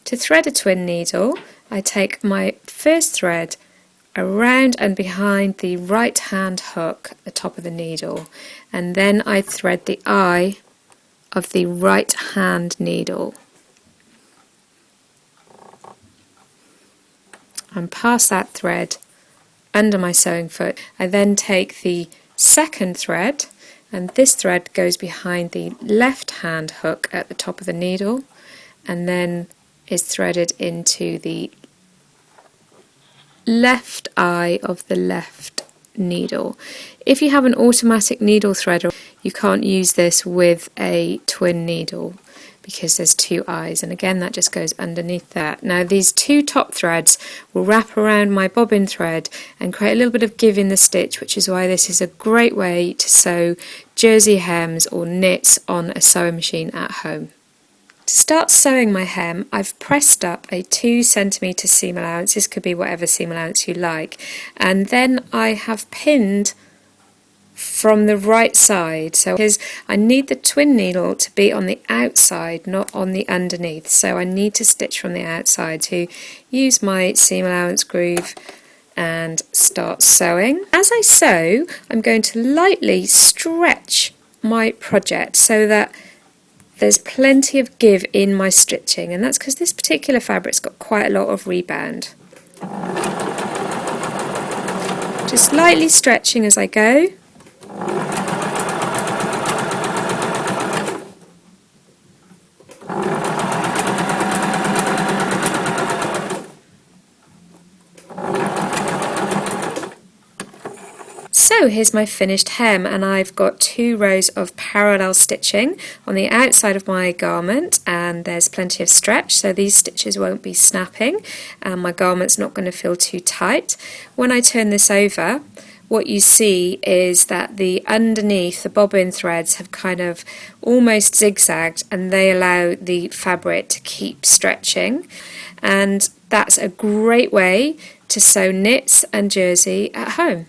To thread a twin needle, I take my first thread around and behind the right hand hook at the top of the needle, and then I thread the eye of the right hand needle and pass that thread under my sewing foot. I then take the second thread, and this thread goes behind the left hand hook at the top of the needle and then is threaded into the left eye of the left needle. If you have an automatic needle threader, you can't use this with a twin needle because there's two eyes, and again that just goes underneath that. Now these two top threads will wrap around my bobbin thread and create a little bit of give in the stitch, which is why this is a great way to sew jersey hems or knits on a sewing machine at home. To start sewing my hem, I've pressed up a 2 centimetre seam allowance. This could be whatever seam allowance you like, and then I have pinned from the right side, so because I need the twin needle to be on the outside, not on the underneath, so I need to stitch from the outside to use my seam allowance groove and start sewing. As I sew, I'm going to lightly stretch my project so that there's plenty of give in my stitching, and that's because this particular fabric's got quite a lot of rebound. Just lightly stretching as I go. So here's my finished hem, and I've got 2 rows of parallel stitching on the outside of my garment, and there's plenty of stretch, so these stitches won't be snapping and my garment's not going to feel too tight. When I turn this over, what you see is that the underneath, the bobbin threads have kind of almost zigzagged, and they allow the fabric to keep stretching, and that's a great way to sew knits and jersey at home.